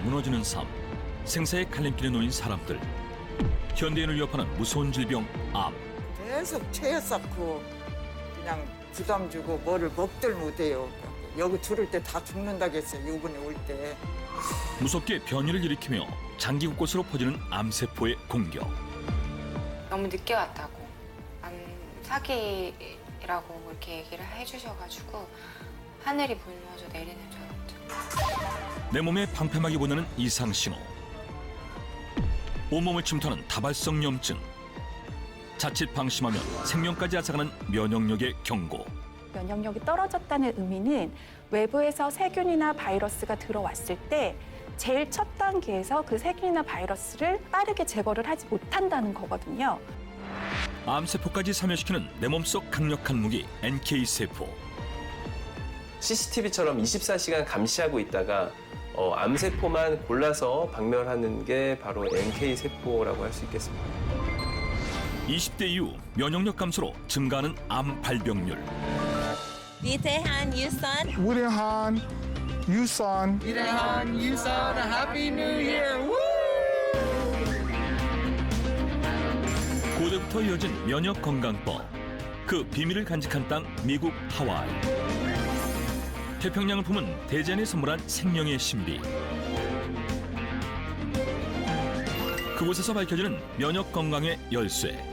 무너지는 삶, 생사의 갈림길에 놓인 사람들, 현대인을 위협하는 무서운 질병 암. 계속 체해 쌓고 그냥 부담 주고 뭐를 먹들 못해요. 여기 들을 때 다 죽는다겠어요. 이번에 올 때. 무섭게 변이를 일으키며 장기 곳곳으로 퍼지는 암세포의 공격. 너무 늦게 왔다고 안 사기라고 이렇게 얘기를 해주셔가지고 하늘이 무너져 내리는 줄 알았죠. 내 몸에 방패막이 보내는 이상 신호. 온몸을 침투하는 다발성 염증. 자칫 방심하면 생명까지 앗아가는 면역력의 경고. 면역력이 떨어졌다는 의미는 외부에서 세균이나 바이러스가 들어왔을 때 제일 첫 단계에서 그 세균이나 바이러스를 빠르게 제거를 하지 못한다는 거거든요. 암세포까지 사멸시키는 내 몸속 강력한 무기 NK세포. CCTV처럼 24시간 감시하고 있다가 암세포만 골라서 박멸하는 게 바로 NK세포라고 할 수 있겠습니다. 20대 이후 면역력 감소로 증가하는 암 발병률. 위대한 유선 위대한 유선 고대부터 이어진 면역 건강법. 그 비밀을 간직한 땅 미국 하와이. 태평양을 품은 대자연이 선물한 생명의 신비. 그곳에서 밝혀지는 면역 건강의 열쇠.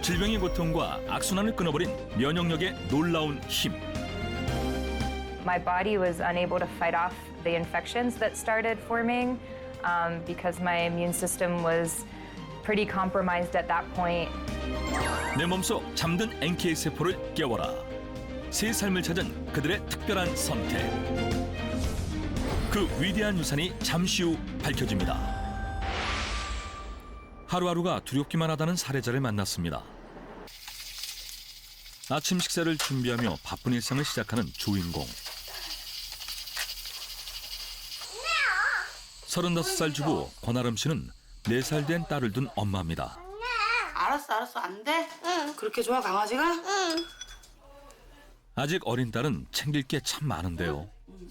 질병의 고통과 악순환을 끊어버린 면역력의 놀라운 힘. My body was unable to fight off the infections that started forming because my immune system was pretty compromised at that point. 내 몸속 잠든 NK세포를 깨워라. 새 삶을 찾은 그들의 특별한 선택. 그 위대한 유산이 잠시 후 밝혀집니다. 하루하루가 두렵기만 하다는 사례자를 만났습니다. 아침 식사를 준비하며 바쁜 일상을 시작하는 주인공. 35살 주부 권아름 씨는 4살 된 딸을 둔 엄마입니다. 알았어 안 돼? 응. 그렇게 좋아 강아지가? 응. 아직 어린 딸은 챙길 게 참 많은데요.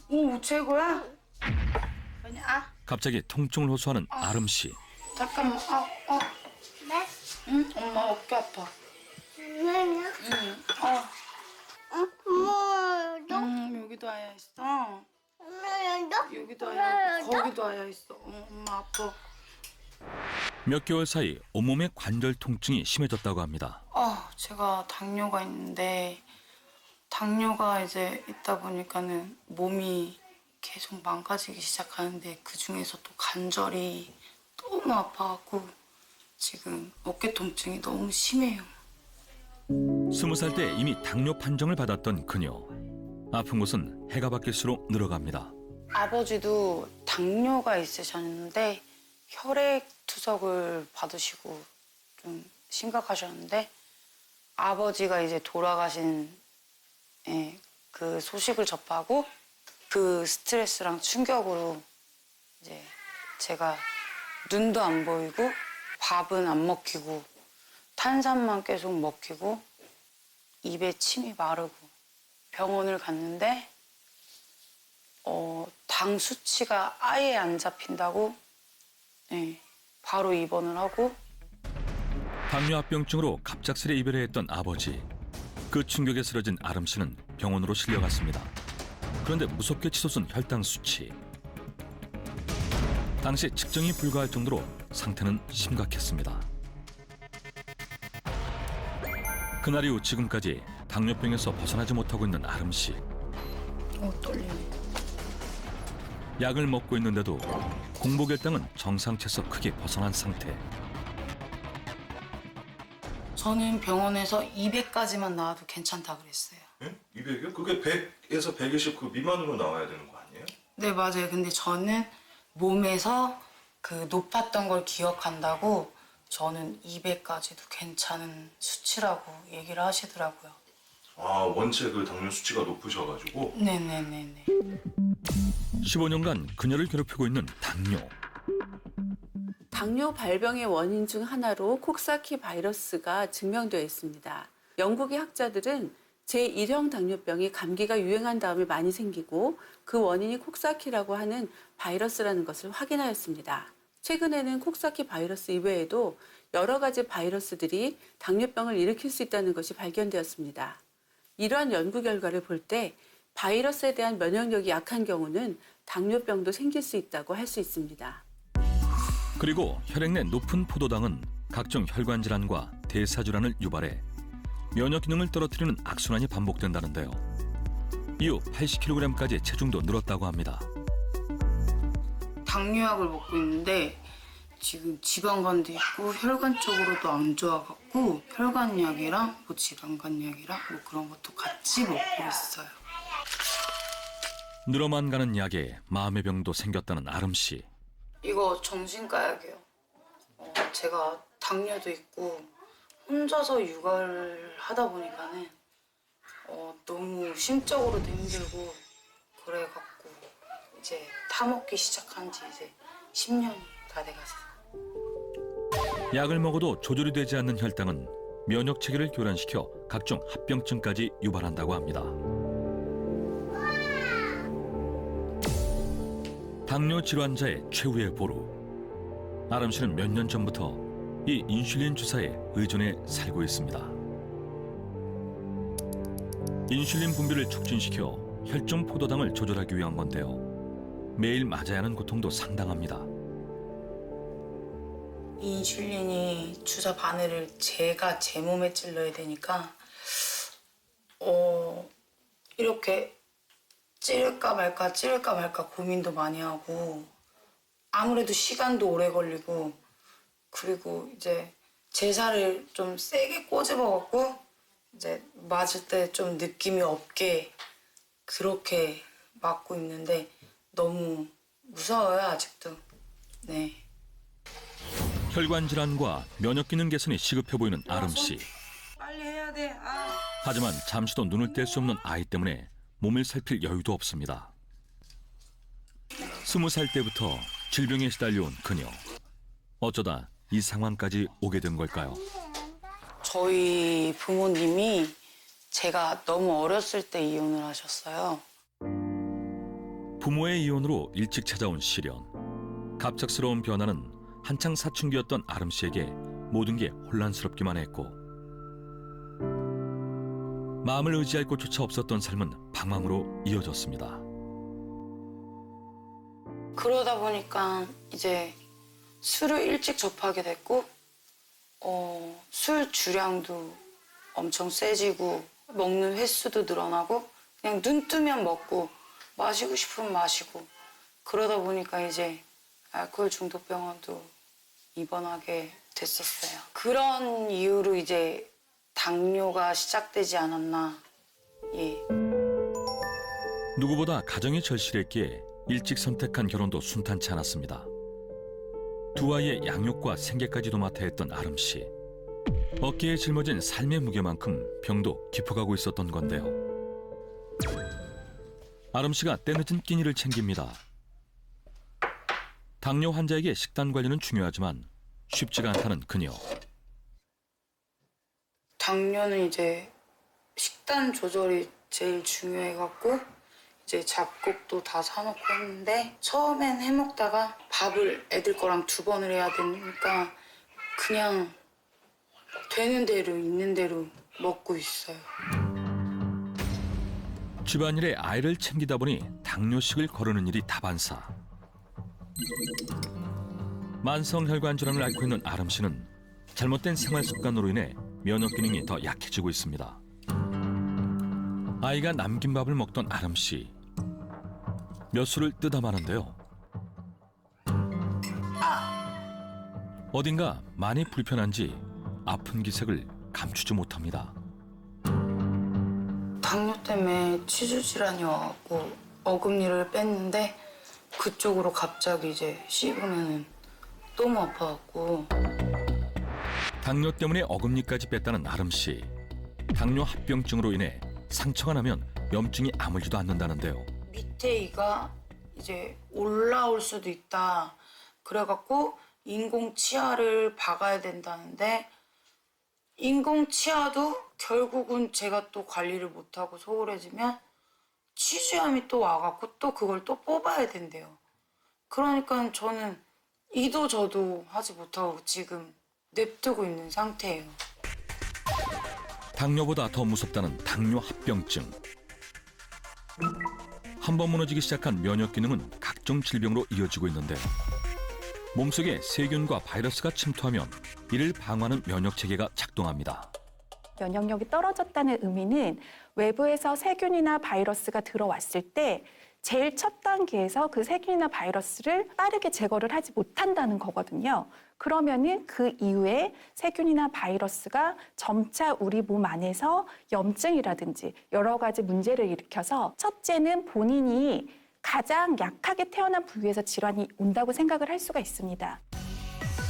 오 최고야? 아니야. 갑자기 통증을 호소하는 아름 씨. 잠깐만. 네? 응? 엄마 어깨 아파. 왜요? 응. 뭐도? 여기도 아야 있어. 뭐도? 여기도 아야 있고 거기도 아야 있어. 엄마 아파. 몇 개월 사이 온몸의 관절 통증이 심해졌다고 합니다. 제가 당뇨가 있는데 당뇨가 이제 있다 보니까는 몸이 계속 망가지기 시작하는데 그 중에서 또 관절이 너무 아파갖고 지금 어깨 통증이 너무 심해요. 20살 때 이미 당뇨 판정을 받았던 그녀. 아픈 곳은 해가 바뀔수록 늘어갑니다. 아버지도 당뇨가 있으셨는데 혈액 투석을 받으시고 좀 심각하셨는데 아버지가 이제 돌아가신 그 소식을 접하고 그 스트레스랑 충격으로 이제 제가 눈도 안 보이고 밥은 안 먹히고 탄산만 계속 먹히고 입에 침이 마르고 병원을 갔는데 당 수치가 아예 안 잡힌다고 바로 입원을 하고 당뇨합병증으로 갑작스레 이별을 했던 아버지. 그 충격에 쓰러진 아름 씨는 병원으로 실려갔습니다. 그런데 무섭게 치솟은 혈당 수치. 당시 측정이 불가할 정도로 상태는 심각했습니다. 그날 이후 지금까지 당뇨병에서 벗어나지 못하고 있는 아름 씨. 떨리네. 약을 먹고 있는데도 공복혈당은 정상치에서 크게 벗어난 상태. 저는 병원에서 200까지만 나와도 괜찮다 그랬어요. 응? 200이요? 그게 100에서 120 그 미만으로 나와야 되는 거 아니에요? 네, 맞아요. 근데 저는 몸에서 그 높았던 걸 기억한다고 저는 200까지도 괜찮은 수치라고 얘기를 하시더라고요. 원체 그 당뇨 수치가 높으셔가지고? 네네네네. 15년간 그녀를 괴롭히고 있는 당뇨. 당뇨 발병의 원인 중 하나로 콕사키 바이러스가 증명되어 있습니다. 영국의 학자들은 제1형 당뇨병이 감기가 유행한 다음에 많이 생기고 그 원인이 콕사키라고 하는 바이러스라는 것을 확인하였습니다. 최근에는 콕사키 바이러스 이외에도 여러 가지 바이러스들이 당뇨병을 일으킬 수 있다는 것이 발견되었습니다. 이러한 연구 결과를 볼 때 바이러스에 대한 면역력이 약한 경우는 당뇨병도 생길 수 있다고 할 수 있습니다. 그리고 혈액 내 높은 포도당은 각종 혈관 질환과 대사질환을 유발해 면역 기능을 떨어뜨리는 악순환이 반복된다는데요. 이후 80kg까지 체중도 늘었다고 합니다. 당뇨약을 먹고 있는데 지금 지방간도 있고 혈관 쪽으로도 안 좋아갖고 혈관약이랑 뭐 지방간약이랑 뭐 그런 것도 같이 먹고 있어요. 늘어만 가는 약에 마음의 병도 생겼다는 아름 씨. 이거 정신과 약이에요. 제가 당뇨도 있고 혼자서 육아를 하다 보니까는 너무 심적으로도 힘들고 그래갖고 이제 타먹기 시작한 지 이제 10년이 다 돼갔어요. 약을 먹어도 조절이 되지 않는 혈당은 면역 체계를 교란시켜 각종 합병증까지 유발한다고 합니다. 당뇨 질환자의 최후의 보루. 아름 씨는 몇 년 전부터 이 인슐린 주사에 의존해 살고 있습니다. 인슐린 분비를 촉진시켜 혈중 포도당을 조절하기 위한 건데요. 매일 맞아야 하는 고통도 상당합니다. 인슐린이 주사 바늘을 제가 제 몸에 찔러야 되니까 이렇게 찌를까 말까 고민도 많이 하고 아무래도 시간도 오래 걸리고 그리고 이제 제사를 좀 세게 꼬집어갖고 이제 맞을 때 좀 느낌이 없게 그렇게 맞고 있는데 너무 무서워요 아직도. 네. 혈관 질환과 면역 기능 개선이 시급해 보이는 아름 씨. 빨리 해야 돼. 하지만 잠시도 눈을 뗄 수 없는 아이 때문에 몸을 살필 여유도 없습니다. 20살 때부터 질병에 시달려온 그녀. 어쩌다 이 상황까지 오게 된 걸까요? 저희 부모님이 제가 너무 어렸을 때 이혼을 하셨어요. 부모의 이혼으로 일찍 찾아온 시련. 갑작스러운 변화는 한창 사춘기였던 아름 씨에게 모든 게 혼란스럽기만 했고 마음을 의지할 곳조차 없었던 삶은 방황으로 이어졌습니다. 그러다 보니까 이제 술을 일찍 접하게 됐고 술 주량도 엄청 세지고 먹는 횟수도 늘어나고 그냥 눈 뜨면 먹고 마시고 싶으면 마시고 그러다 보니까 이제 알코올 중독병원도 입원하게 됐었어요. 그런 이유로 이제 당뇨가 시작되지 않았나. 예. 누구보다 가정이 절실했기에 일찍 선택한 결혼도 순탄치 않았습니다. 두 아이의 양육과 생계까지도 맡아야 했던 아름 씨. 어깨에 짊어진 삶의 무게만큼 병도 깊어가고 있었던 건데요. 아름 씨가 때늦은 끼니를 챙깁니다. 당뇨 환자에게 식단 관리는 중요하지만 쉽지가 않다는 그녀. 당뇨는 이제 식단 조절이 제일 중요해갖고 이제 잡곡도 다 사놓고 했는데 처음엔 해먹다가 밥을 애들 거랑 2번을 해야 되니까 그냥 되는 대로 있는 대로 먹고 있어요. 집안일에 아이를 챙기다 보니 당뇨식을 거르는 일이 다반사. 만성혈관 질환을 앓고 있는 아름 씨는 잘못된 생활 습관으로 인해 면역 기능이 더 약해지고 있습니다. 아이가 남긴 밥을 먹던 아름 씨. 몇 수를 뜯어 마는데요. 어딘가 많이 불편한지 아픈 기색을 감추지 못합니다. 당뇨 때문에 치주 질환이 와갖고 어금니를 뺐는데 그쪽으로 갑자기 이제 씹으면 너무 아파갖고. 당뇨 때문에 어금니까지 뺐다는 아름 씨. 당뇨 합병증으로 인해 상처가 나면 염증이 아물지도 않는다는데요. 밑에 이가 이제 올라올 수도 있다. 그래갖고 인공 치아를 박아야 된다는데 인공 치아도 결국은 제가 또 관리를 못하고 소홀해지면 치주염이 또 와갖고 또 그걸 또 뽑아야 된대요. 그러니까 저는 이도 저도 하지 못하고 지금 냅두고 있는 상태예요. 당뇨보다 더 무섭다는 당뇨 합병증. 한 번 무너지기 시작한 면역 기능은 각종 질병으로 이어지고 있는데요. 몸속에 세균과 바이러스가 침투하면 이를 방어하는 면역 체계가 작동합니다. 면역력이 떨어졌다는 의미는 외부에서 세균이나 바이러스가 들어왔을 때 제일 첫 단계에서 그 세균이나 바이러스를 빠르게 제거를 하지 못한다는 거거든요. 그러면은 그 이후에 세균이나 바이러스가 점차 우리 몸 안에서 염증이라든지 여러 가지 문제를 일으켜서 첫째는 본인이 가장 약하게 태어난 부위에서 질환이 온다고 생각을 할 수가 있습니다.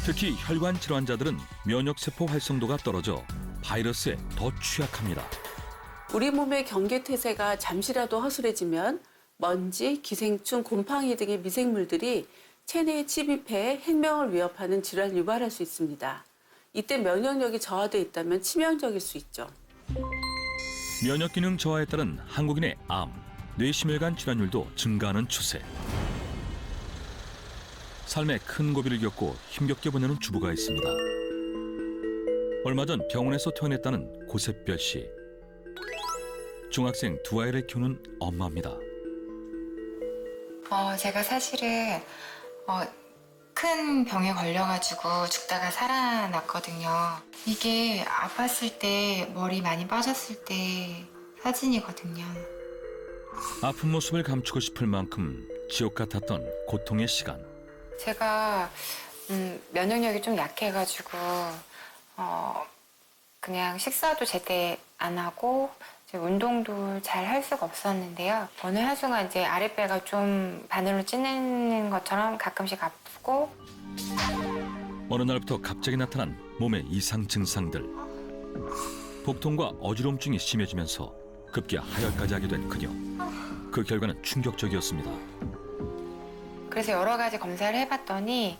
특히 혈관 질환자들은 면역세포 활성도가 떨어져 바이러스에 더 취약합니다. 우리 몸의 경계태세가 잠시라도 허술해지면 먼지, 기생충, 곰팡이 등의 미생물들이 체내에 침입해 생명을 위협하는 질환을 유발할 수 있습니다. 이때 면역력이 저하돼 있다면 치명적일 수 있죠. 면역 기능 저하에 따른 한국인의 암, 뇌심혈관 질환율도 증가하는 추세. 삶에 큰 고비를 겪고 힘겹게 보내는 주부가 있습니다. 얼마 전 병원에서 퇴원했다는 고샛별 씨. 중학생 두 아이를 키우는 엄마입니다. 제가 사실은 큰 병에 걸려가지고 죽다가 살아났거든요. 이게 아팠을 때, 머리 많이 빠졌을 때 사진이거든요. 아픈 모습을 감추고 싶을 만큼 지옥 같았던 고통의 시간. 제가 면역력이 좀 약해가지고 그냥 식사도 제때 안 하고 운동도 잘 할 수가 없었는데요. 어느 한순간 이제 아랫배가 좀 바늘로 찌는 것처럼 가끔씩 아프고. 어느 날부터 갑자기 나타난 몸의 이상 증상들. 복통과 어지럼증이 심해지면서 급기야 하혈까지 하게 된 그녀. 그 결과는 충격적이었습니다. 그래서 여러 가지 검사를 해봤더니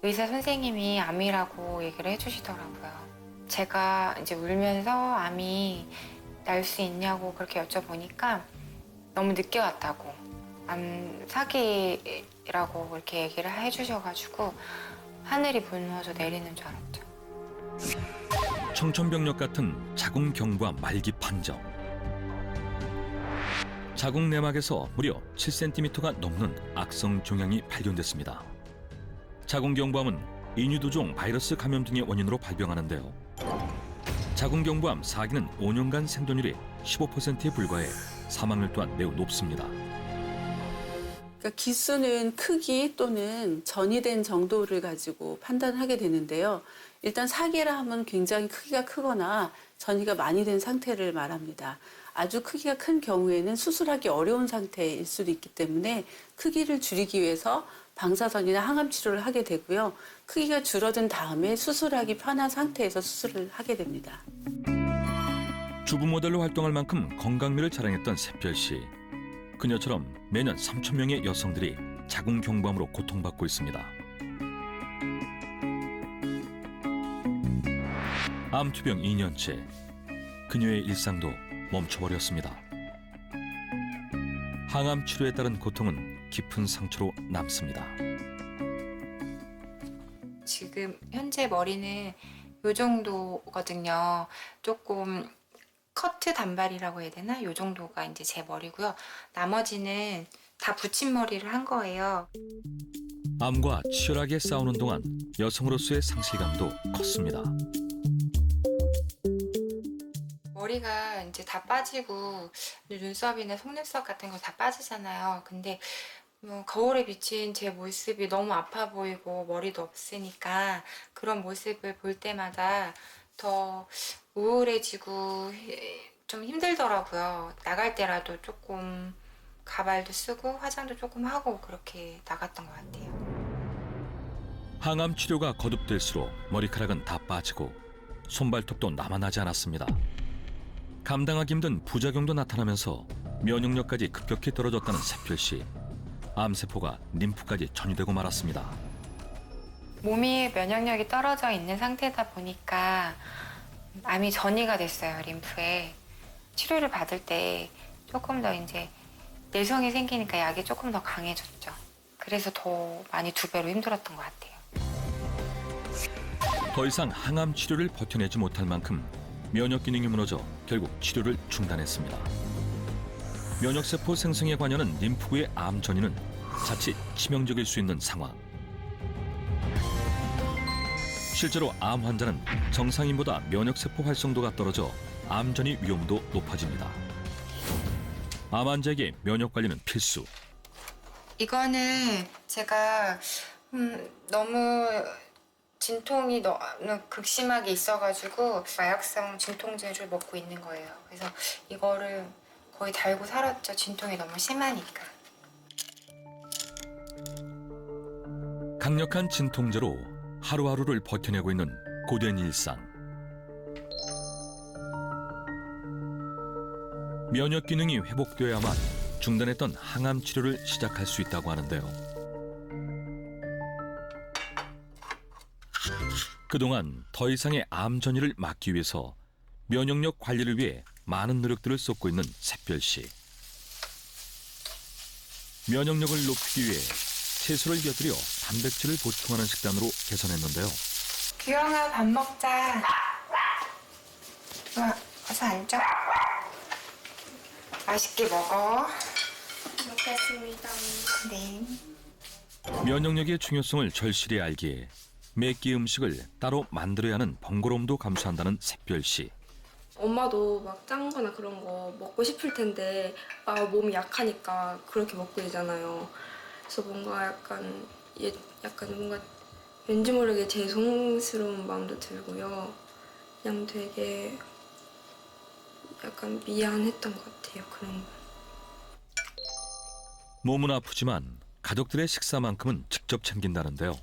의사 선생님이 암이라고 얘기를 해주시더라고요. 제가 이제 울면서 암이 날 수 있냐고 그렇게 여쭤보니까 너무 늦게 왔다고, 암 사기라고 그렇게 얘기를 해주셔가지고 하늘이 무너져 내리는 줄 알았죠. 청천벽력 같은 자궁경부암 말기 판정. 자궁 내막에서 무려 7cm가 넘는 악성 종양이 발견됐습니다. 자궁경부암은 인유두종 바이러스 감염 등의 원인으로 발병하는데요. 자궁경부암 4기는 5년간 생존율이 15%에 불과해 사망률 또한 매우 높습니다. 그러니까 기수는 크기 또는 전이된 정도를 가지고 판단하게 되는데요. 일단 4기라 하면 굉장히 크기가 크거나 전이가 많이 된 상태를 말합니다. 아주 크기가 큰 경우에는 수술하기 어려운 상태일 수도 있기 때문에 크기를 줄이기 위해서 방사선이나 항암 치료를 하게 되고요. 크기가 줄어든 다음에 수술하기 편한 상태에서 수술을 하게 됩니다. 주부 모델로 활동할 만큼 건강미를 자랑했던 샛별 씨. 그녀처럼 매년 3,000명의 여성들이 자궁경부암으로 고통받고 있습니다. 암투병 2년째. 그녀의 일상도 멈춰버렸습니다. 항암 치료에 따른 고통은 깊은 상처로 남습니다. 지금 현재 머리는 요 정도거든요. 조금 커트 단발이라고 해야 되나? 요 정도가 이제 제 머리고요. 나머지는 다 붙임머리를 한 거예요. 암과 치열하게 싸우는 동안 여성으로서의 상실감도 컸습니다. 머리가 이제 다 빠지고 눈썹이나 속눈썹 같은 거 다 빠지잖아요. 근데 거울에 비친 제 모습이 너무 아파 보이고 머리도 없으니까 그런 모습을 볼 때마다 더 우울해지고 좀 힘들더라고요. 나갈 때라도 조금 가발도 쓰고 화장도 조금 하고 그렇게 나갔던 것 같아요. 항암 치료가 거듭될수록 머리카락은 다 빠지고 손발톱도 남아나지 않았습니다. 감당하기 힘든 부작용도 나타나면서 면역력까지 급격히 떨어졌다는 샛별 씨. 암세포가 림프까지 전이되고 말았습니다. 몸이 면역력이 떨어져 있는 상태다 보니까 암이 전이가 됐어요, 림프에. 치료를 받을 때 조금 더 이제 내성이 생기니까 약이 조금 더 강해졌죠. 그래서 더 많이 2배로 힘들었던 것 같아요. 더 이상 항암 치료를 버텨내지 못할 만큼 면역 기능이 무너져 결국 치료를 중단했습니다. 면역세포 생성에 관여하는 림프구의 암 전이는 자칫 치명적일 수 있는 상황. 실제로 암 환자는 정상인보다 면역세포 활성도가 떨어져 암 전이 위험도 높아집니다. 암 환자에게 면역 관리는 필수. 이거는 제가 너무 진통이 너무 극심하게 있어가지고 마약성 진통제를 먹고 있는 거예요. 그래서 이거를 거의 달고 살았죠. 진통이 너무 심하니까. 강력한 진통제로 하루하루를 버텨내고 있는 고된 일상. 면역 기능이 회복되어야만 중단했던 항암 치료를 시작할 수 있다고 하는데요. 그동안 더 이상의 암 전이를 막기 위해서 면역력 관리를 위해 많은 노력들을 쏟고 있는 샛별 씨. 면역력을 높이기 위해 채소를 곁들여 단백질을 보충하는 식단으로 개선했는데요. 규영아, 밥 먹자. 좋아, 어서 앉아. 맛있게 먹어. 먹겠습니다. 네. 면역력의 중요성을 절실히 알기에 매 끼 음식을 따로 만들어야 하는 번거로움도 감수한다는 샛별 씨. 엄마도 막 짠 거나 그런 거 먹고 싶을 텐데 몸이 약하니까 그렇게 먹고 되잖아요. 그래서 뭔가 약간 뭔가 왠지 모르게 죄송스러운 마음도 들고요. 그냥 되게 약간 미안했던 것 같아요. 그런 거. 몸은 아프지만 가족들의 식사만큼은 직접 챙긴다는데요.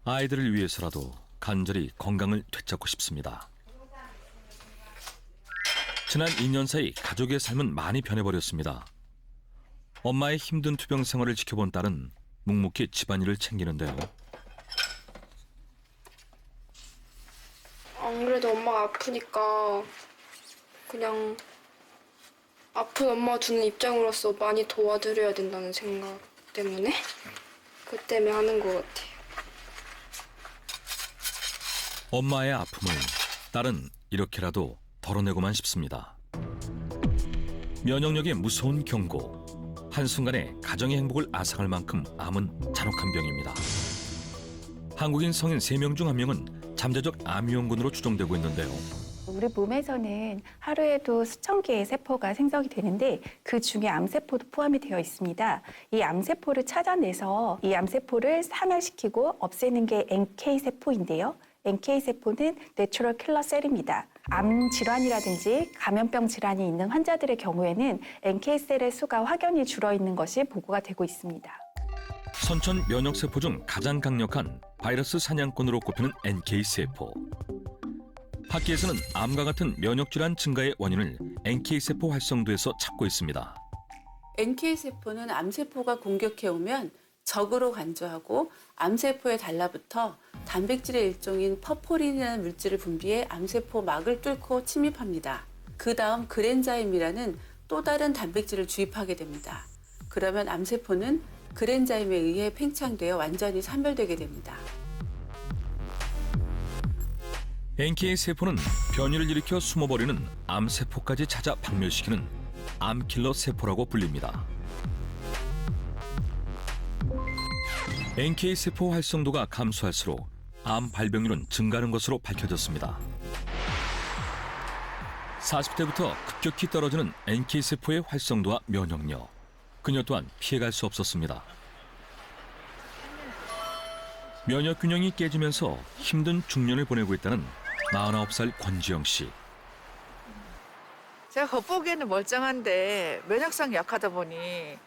아이들을 위해서라도 간절히 건강을 되찾고 싶습니다. 지난 2년 사이 가족의 삶은 많이 변해버렸습니다. 엄마의 힘든 투병 생활을 지켜본 딸은 묵묵히 집안일을 챙기는데요. 안 그래도 엄마가 아프니까 그냥 아픈 엄마 두는 입장으로서 많이 도와드려야 된다는 생각 때문에 그 때문에 하는 것 같아요. 엄마의 아픔을 딸은 이렇게라도 덜어내고만 싶습니다. 면역력의 무서운 경고. 한순간에 가정의 행복을 앗아갈 만큼 암은 잔혹한 병입니다. 한국인 성인 3명 중 1명은 잠재적 암위험군으로 추정되고 있는데요. 우리 몸에서는 하루에도 수천 개의 세포가 생성이 되는데 그 중에 암세포도 포함이 되어 있습니다. 이 암세포를 찾아내서 이 암세포를 사멸시키고 없애는 게 NK세포인데요. NK세포는 내추럴 킬러 셀입니다. 암 질환이라든지 감염병 질환이 있는 환자들의 경우에는 NK셀의 수가 확연히 줄어 있는 것이 보고가 되고 있습니다. 선천 면역세포 중 가장 강력한 바이러스 사냥꾼으로 꼽히는 NK세포. 학계에서는 암과 같은 면역질환 증가의 원인을 NK세포 활성도에서 찾고 있습니다. NK세포는 암세포가 공격해오면 적으로 간주하고 암세포에 달라붙어 단백질의 일종인 퍼포린이라는 물질을 분비해 암세포 막을 뚫고 침입합니다. 그 다음 그랜자임이라는 또 다른 단백질을 주입하게 됩니다. 그러면 암세포는 그랜자임에 의해 팽창되어 완전히 사멸되게 됩니다. NK세포는 변이를 일으켜 숨어버리는 암세포까지 찾아 박멸시키는 암킬러 세포라고 불립니다. NK세포 활성도가 감소할수록 암 발병률은 증가하는 것으로 밝혀졌습니다. 40대부터 급격히 떨어지는 NK세포의 활성도와 면역력. 그녀 또한 피해갈 수 없었습니다. 면역균형이 깨지면서 힘든 중년을 보내고 있다는 49살 권지영 씨. 제가 겉보기에는 멀쩡한데 면역성이 약하다 보니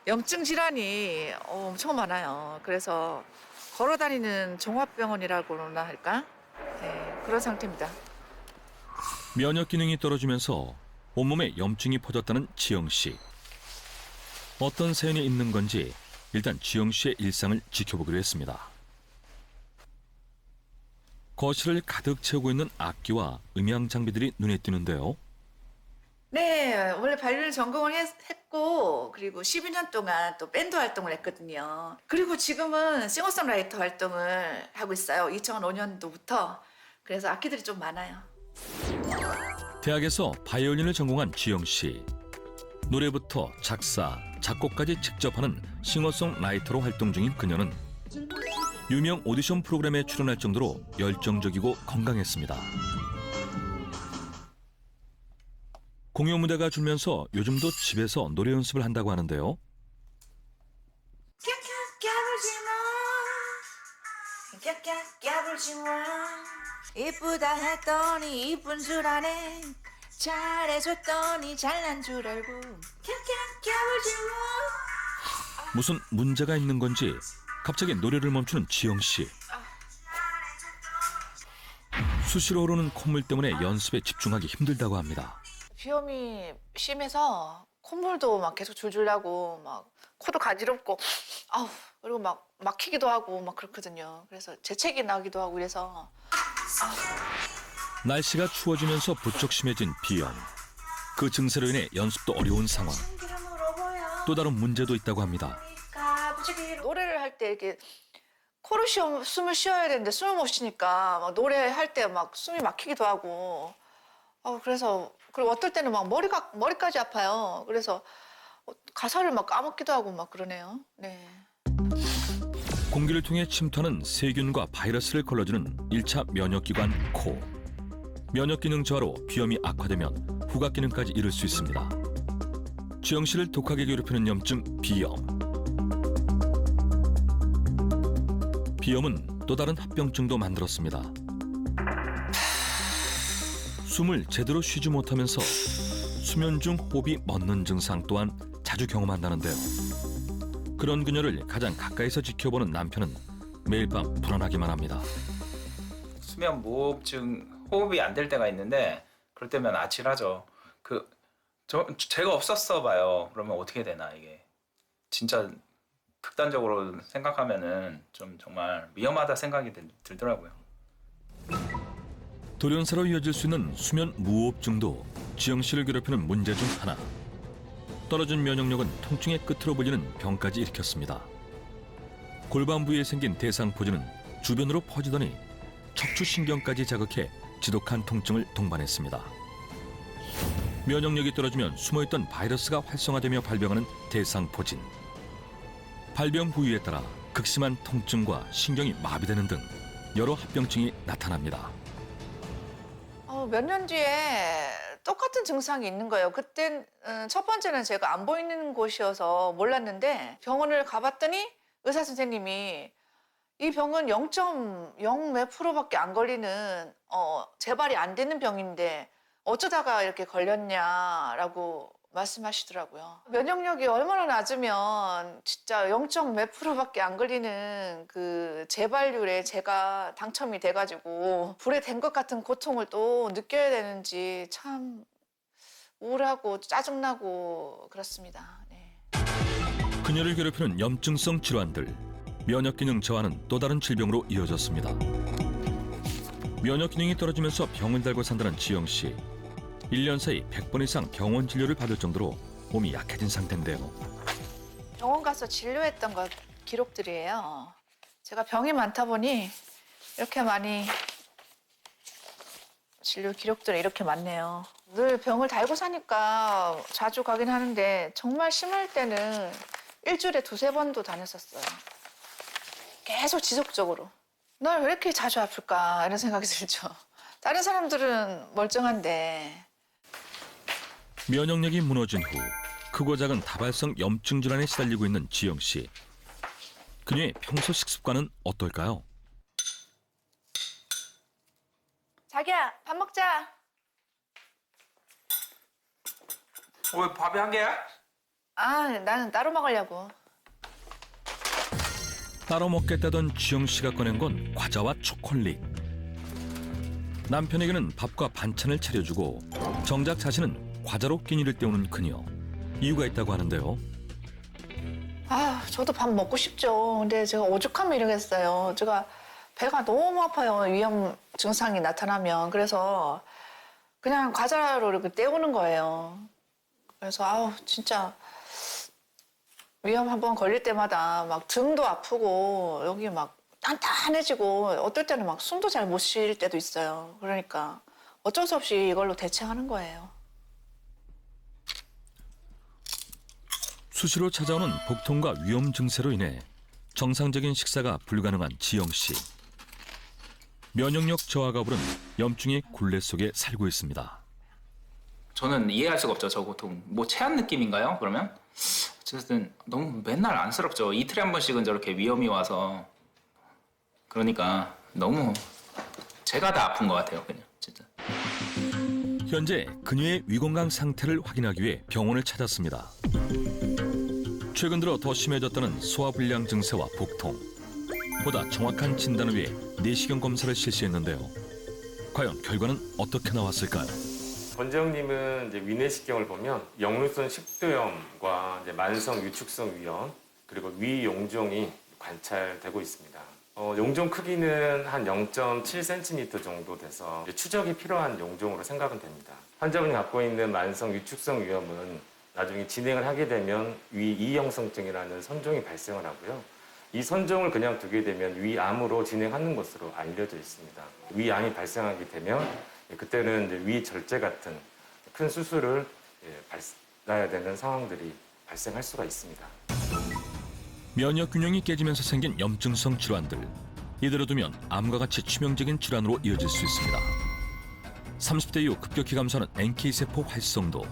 염증 질환이 엄청 많아요. 그래서 걸어다니는 종합병원이라고나 할까? 네, 그런 상태입니다. 면역 기능이 떨어지면서 온몸에 염증이 퍼졌다는 지영 씨. 어떤 사연이 있는 건지 일단 지영 씨의 일상을 지켜보기로 했습니다. 거실을 가득 채우고 있는 악기와 음향 장비들이 눈에 띄는데요. 네, 원래 바이올린 전공을 했고 그리고 12년 동안 또 밴드 활동을 했거든요. 그리고 지금은 싱어송라이터 활동을 하고 있어요. 2005년도부터. 그래서 악기들이 좀 많아요. 대학에서 바이올린을 전공한 지영 씨. 노래부터 작사, 작곡까지 직접 하는 싱어송라이터로 활동 중인 그녀는 유명 오디션 프로그램에 출연할 정도로 열정적이고 건강했습니다. 공연 무대가 줄면서 요즘도 집에서 노래 연습을 한다고 하는데요. 이쁘다 했더니 이쁜 줄 아네. 잘해줬더니 잘난 줄 알고. 무슨 문제가 있는 건지 갑자기 노래를 멈추는 지영 씨. 수시로 흐르는 콧물 때문에 연습에 집중하기 힘들다고 합니다. 비염이 심해서 콧물도 막 계속 줄줄 나고 막 코도 간지럽고 그리고 막 막히기도 하고 막 그렇거든요. 그래서 재채기 나기도 하고 이래서 날씨가 추워지면서 부쩍 심해진 비염. 그 증세로 인해 연습도 어려운 상황. 또 다른 문제도 있다고 합니다. 노래를 할 때 이렇게 코로 숨을 쉬어야 되는데 숨을 못 쉬니까 막 노래할 때 막 숨이 막히기도 하고 그래서 그리고 어떨 때는 막 머리까지 아파요. 그래서 가사를 막 까먹기도 하고 막 그러네요. 네. 공기를 통해 침투하는 세균과 바이러스를 걸러주는 1차 면역기관 코. 면역기능 저하로 비염이 악화되면 후각기능까지 이를 수 있습니다. 지영 씨를 독하게 괴롭히는 염증 비염. 비염은 또 다른 합병증도 만들었습니다. 숨을 제대로 쉬지 못하면서 수면 중 호흡이 멎는 증상 또한 자주 경험한다는데요. 그런 그녀를 가장 가까이서 지켜보는 남편은 매일 밤 불안하기만 합니다. 수면 무호흡증 호흡이 안 될 때가 있는데 그럴 때면 아찔하죠. 제가 없었어 봐요. 그러면 어떻게 되나 이게. 진짜 극단적으로 생각하면은 좀 정말 위험하다 생각이 들더라고요. 돌연사로 이어질 수 있는 수면 무호흡증도 지영 씨를 괴롭히는 문제 중 하나. 떨어진 면역력은 통증의 끝으로 불리는 병까지 일으켰습니다. 골반 부위에 생긴 대상포진은 주변으로 퍼지더니 척추신경까지 자극해 지독한 통증을 동반했습니다. 면역력이 떨어지면 숨어있던 바이러스가 활성화되며 발병하는 대상포진. 발병 부위에 따라 극심한 통증과 신경이 마비되는 등 여러 합병증이 나타납니다. 몇 년 뒤에 똑같은 증상이 있는 거예요. 그땐 첫 번째는 제가 안 보이는 곳이어서 몰랐는데 병원을 가봤더니 의사 선생님이 이 병은 0.0 몇 프로밖에 안 걸리는 재발이 안 되는 병인데 어쩌다가 이렇게 걸렸냐라고 말씀하시더라고요. 면역력이 얼마나 낮으면 진짜 0. 몇 프로밖에 안 걸리는 그 재발률에 제가 당첨이 돼가지고 불에 댄 것 같은 고통을 또 느껴야 되는지 참 우울하고 짜증나고 그렇습니다. 네. 그녀를 괴롭히는 염증성 질환들, 면역기능 저하는 또 다른 질병으로 이어졌습니다. 면역기능이 떨어지면서 병을 달고 산다는 지영 씨. 1년 사이 100번 이상 병원 진료를 받을 정도로 몸이 약해진 상태인데요. 병원 가서 진료했던 것 기록들이에요. 제가 병이 많다 보니 이렇게 많이 진료 기록들이 이렇게 많네요. 늘 병을 달고 사니까 자주 가긴 하는데 정말 심할 때는 일주일에 2-3번도 다녔었어요. 계속 지속적으로. 날 왜 이렇게 자주 아플까 이런 생각이 들죠. 다른 사람들은 멀쩡한데. 면역력이 무너진 후 크고 작은 다발성 염증 질환에 시달리고 있는 지영 씨. 그녀의 평소 식습관은 어떨까요? 자기야, 밥 먹자. 왜 밥이 한 개야? 나는 따로 먹으려고. 따로 먹겠다던 지영 씨가 꺼낸 건 과자와 초콜릿. 남편에게는 밥과 반찬을 차려주고 정작 자신은 과자로 끼니를 때우는 그녀. 이유가 있다고 하는데요. 저도 밥 먹고 싶죠. 근데 제가 오죽하면 이러겠어요. 제가 배가 너무 아파요. 위험 증상이 나타나면. 그래서 그냥 과자로 이렇게 때우는 거예요. 그래서 아우 진짜 위험 한번 걸릴 때마다 막 등도 아프고 여기 막 단단해지고 어떨 때는 막 숨도 잘 못 쉴 때도 있어요. 그러니까 어쩔 수 없이 이걸로 대체하는 거예요. 수시로 찾아오는 복통과 위험 증세로 인해 정상적인 식사가 불가능한 지영 씨. 면역력 저하가 부른 염증의 굴레 속에 살고 있습니다. 저는 이해할 수가 없죠, 저 고통. 뭐 체한 느낌인가요? 그러면? 어쨌든 너무 맨날 안쓰럽죠. 이틀에 한 번씩은 저렇게 위험이 와서. 그러니까 너무 제가 다 아픈 것 같아요, 그냥 진짜. 현재 그녀의 위건강 상태를 확인하기 위해 병원을 찾았습니다. 최근 들어 더 심해졌다는 소화불량 증세와 복통. 보다 정확한 진단을 위해 내시경 검사를 실시했는데요. 과연 결과는 어떻게 나왔을까요? 권재영님은 이제 위내시경을 보면 역류성 식도염과 이제 만성 위축성 위염 그리고 위 용종이 관찰되고 있습니다. 용종 크기는 한 0.7cm 정도 돼서 추적이 필요한 용종으로 생각은 됩니다. 환자분이 갖고 있는 만성 위축성 위염은 나중에 진행을 하게 되면 위 이형성증이라는 선종이 발생을 하고요. 이 선종을 그냥 두게 되면 위암으로 진행하는 것으로 알려져 있습니다. 위암이 발생하게 되면 그때는 이제 위절제 같은 큰 수술을 받아야 되는 상황들이 발생할 수가 있습니다. 면역 균형이 깨지면서 생긴 염증성 질환들. 이대로 두면 암과 같이 치명적인 질환으로 이어질 수 있습니다. 30대 이후 급격히 감소하는 NK세포 활성도.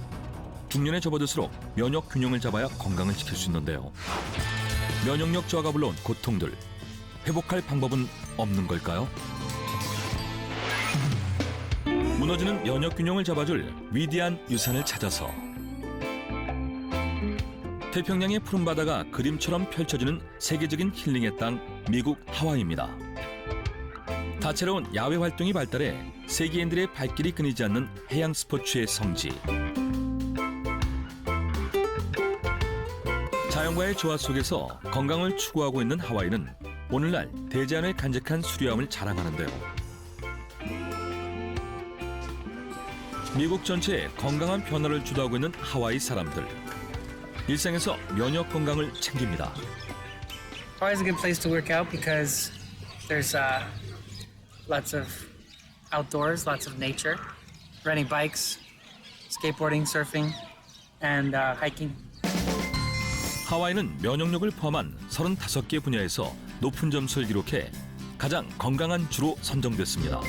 중년에 접어들수록 면역 균형을 잡아야 건강을 지킬 수 있는데요. 면역력 저하가 불러온 고통들. 회복할 방법은 없는 걸까요? 무너지는 면역 균형을 잡아줄 위대한 유산을 찾아서 태평양의 푸른 바다가 그림처럼 펼쳐지는 세계적인 힐링의 땅 미국 하와이입니다. 다채로운 야외 활동이 발달해 세계인들의 발길이 끊이지 않는 해양 스포츠의 성지. 자연과의 조화 속에서 건강을 추구하고 있는 하와이는 오늘날 대자연의 간직한 수려함을 자랑하는데요. 미국 전체에 건강한 변화를 주도하고 있는 하와이 사람들. 일상에서 면역 건강을 챙깁니다. Hawaii's a good place to work out because there's lots of outdoors, lots of nature, riding bikes, skateboarding, surfing, and hiking. 하와이는 면역력을 포함한 35개 분야에서 높은 점수를 기록해 가장 건강한 주로 선정됐습니다.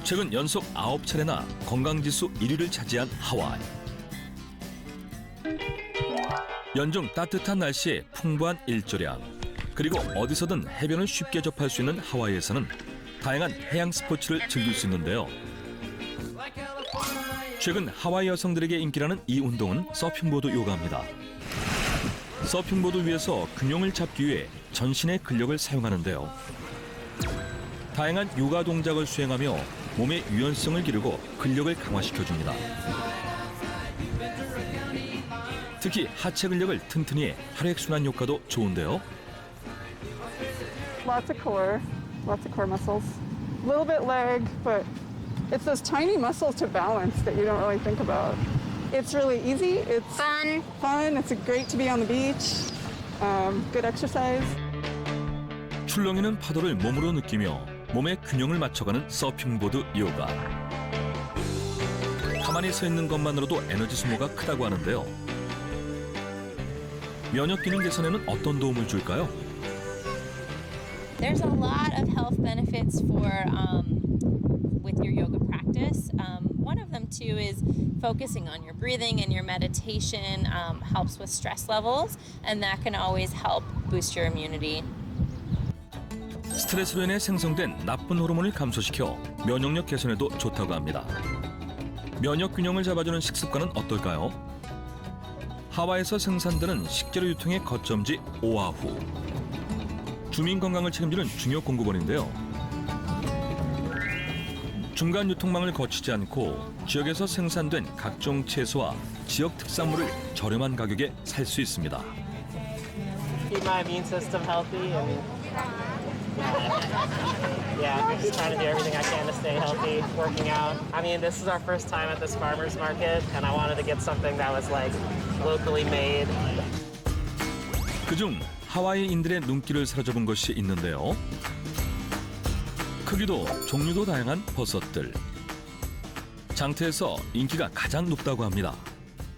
최근 연속 9차례나 건강지수 1위를 차지한 하와이. 연중 따뜻한 날씨에 풍부한 일조량, 그리고 어디서든 해변을 쉽게 접할 수 있는 하와이에서는 다양한 해양 스포츠를 즐길 수 있는데요. 최근 하와이 여성들에게 인기라는 이 운동은 서핑보드 요가입니다. 서핑보드 위에서 균형을 잡기 위해 전신의 근력을 사용하는데요. 다양한 요가 동작을 수행하며 몸의 유연성을 기르고 근력을 강화시켜줍니다. 특히 하체 근력을 튼튼히 해 혈액순환 효과도 좋은데요. Lots of core muscles. A little bit leg, but it's those tiny muscles to balance that you don't really think about. It's really easy. It's fun. It's great to be on the beach. Good exercise. 출렁이는 파도를 몸으로 느끼며 몸의 균형을 맞춰가는 서핑보드 요가. 가만히 서 있는 것만으로도 에너지 소모가 크다고 하는데요. 면역 기능 개선에는 어떤 도움을 줄까요? There's a lot of health benefits for with your yoga practice. One of them too is focusing on your breathing and your meditation helps with stress levels, and that can always help boost your immunity. 스트레스로 인해 생성된 나쁜 호르몬을 감소시켜 면역력 개선에도 좋다고 합니다. 면역 균형을 잡아주는 식습관은 어떨까요? 하와이에서 생산되는 식재료 유통의 거점지 오아후. 주민 건강을 책임지는 중요 공급원인데요. 중간 유통망을 거치지 않고 지역에서 생산된 각종 채소와 지역 특산물을 저렴한 가격에 살 수 있습니다. Keep my immune system healthy and Yeah, just trying to do everything I can to stay healthy, working out. I mean, this is our first time at this farmer's market, and I wanted to get something that was like locally made. 그중 하와이인들의 눈길을 사로잡은 것이 있는데요. 크기도 종류도 다양한 버섯들. 장터에서 인기가 가장 높다고 합니다.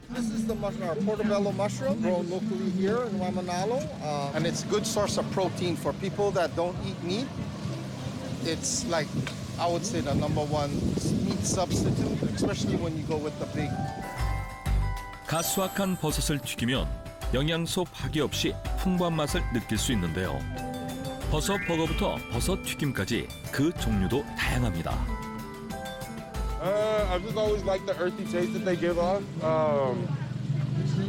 This is the mushroom, our portobello mushroom, grown locally here in Wamanalo, and it's a good source of protein for people that don't eat meat. It's like, I would say, the #1 meat substitute, especially when you go with the big. 갓 수확한 버섯을 튀기면 영양소 파괴 없이 풍부한 맛을 느낄 수 있는데요. 버섯 버거부터 버섯 튀김까지 그 종류도 다양합니다. I've just always liked the earthy taste that they give off.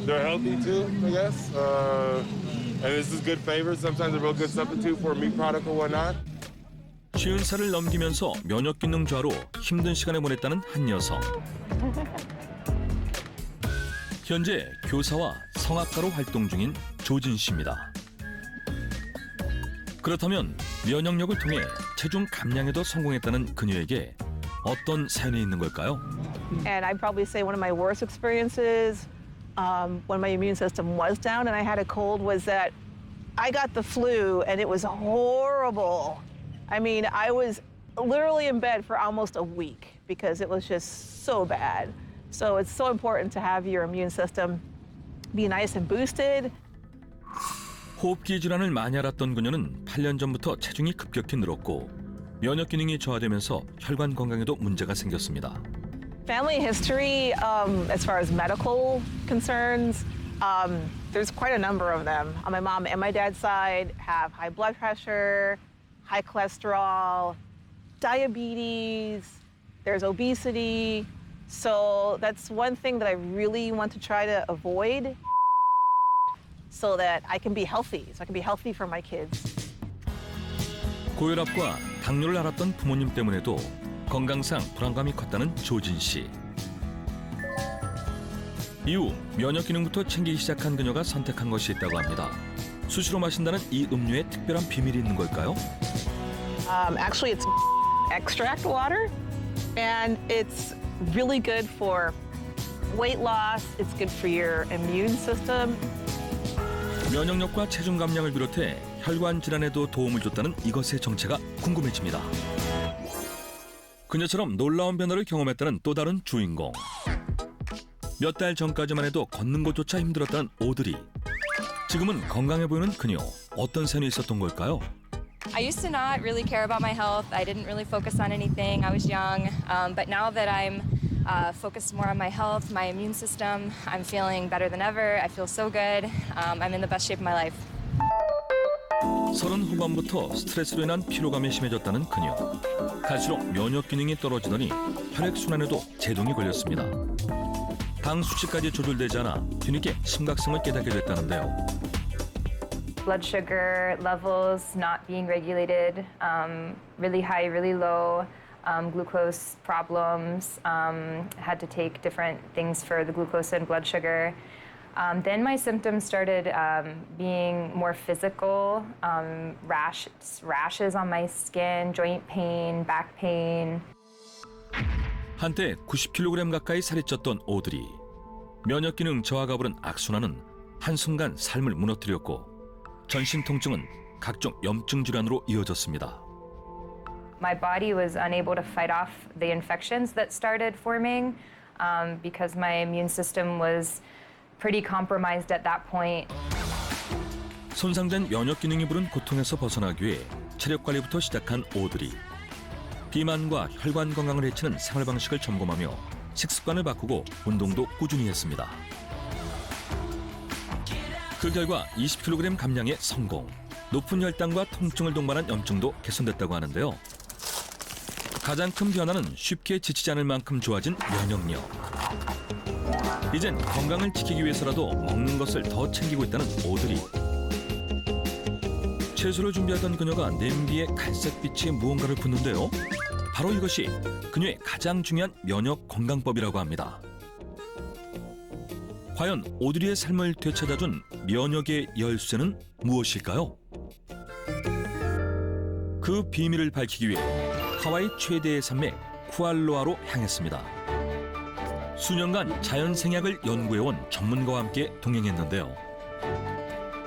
They're healthy too, I guess. And this is good flavor. Sometimes a real good substitute for a meat product or whatnot. 50살을 넘기면서 면역 기능 저하로 힘든 시간을 보냈다는 한 여성. 현재 교사와 성악가로 활동 중인 조진 씨입니다. 그렇다면 면역력을 통해 체중 감량에도 성공했다는 그녀에게 어떤 사연이 있는 걸까요? And I'd probably say one of my worst experiences when my immune system was down and I had a cold was that I got the flu and it was horrible. I mean, I was literally in bed for almost a week because it was just so bad. So it's so important to have your immune system be nice and boosted. 호흡기 질환을 많이 앓았던 그녀는 8년 전부터 체중이 급격히 늘었고 면역 기능이 저하되면서 혈관 건강에도 문제가 생겼습니다. Family history, as far as medical concerns, there's quite a number of them. On my mom and my dad's side have high blood pressure, high cholesterol, diabetes, there's obesity. So that's one thing that I really want to try to avoid so that I can be healthy, so I can be healthy for my kids. 고혈압과 당뇨를 앓았던 부모님 때문에도 건강상 불안감이 컸다는 조진 씨. 이후 면역 기능부터 챙기기 시작한 그녀가 선택한 것이 있다고 합니다. 수시로 마신다는 이 음료에 특별한 비밀이 있는 걸까요? Actually, it's extract water, and it's really good for weight loss. It's good for your immune system. 면역력과 체중 감량을 비롯해 혈관 질환에도 도움을 줬다는 이것의 정체가 궁금해집니다. 그녀처럼 놀라운 변화를 경험했다는 또 다른 주인공. 몇 달 전까지만 해도 걷는 것조차 힘들었다는 오드리. 지금은 건강해 보이는 그녀. 어떤 사연이 있었던 걸까요? I used to not really care about my health. I didn't really focus on anything. I was young. But now that I'm focused more on my health, my immune system, I'm feeling better than ever. I feel so good. I'm in the best shape of my life. 30 후반부터 스트레스로 인한 피로감이 심해졌다는 그녀. 갈수록 면역 기능이 떨어지더니 혈액순환에도 제동이 걸렸습니다. 당 수치까지 조절되지 않아 뒤늦게 심각성을 깨닫게 됐다는데요. Blood sugar levels not being regulated, really high, really low, glucose problems, had to take different things for the glucose and blood sugar. Then my symptoms started being more physical, rashes on my skin, joint pain, back pain. 한때 90kg 가까이 살이 쪘던 오드리. 면역 기능 저하가 부른 악순환은 한순간 삶을 무너뜨렸고 전신 통증은 각종 염증 질환으로 이어졌습니다. My body was unable to fight off the infections that started forming because my immune system was pretty compromised at that point. 손상된 면역 기능이 부른 고통에서 벗어나기 위해 체력 관리부터 시작한 오드리. 비만과 혈관 건강을 해치는 생활 방식을 점검하며 식습관을 바꾸고 운동도 꾸준히 했습니다. 그 결과 20kg 감량에 성공. 높은 혈당과 통증을 동반한 염증도 개선됐다고 하는데요. 가장 큰 변화는 쉽게 지치지 않을 만큼 좋아진 면역력. 이젠 건강을 지키기 위해서라도 먹는 것을 더 챙기고 있다는 오드리. 채소를 준비하던 그녀가 냄비에 갈색빛의 무언가를 붓는데요. 바로 이것이 그녀의 가장 중요한 면역 건강법이라고 합니다. 과연 오드리의 삶을 되찾아준 면역의 열쇠는 무엇일까요? 그 비밀을 밝히기 위해 하와이 최대의 산맥 쿠알로아로 향했습니다. 수년간 자연생약을 연구해온 전문가와 함께 동행했는데요.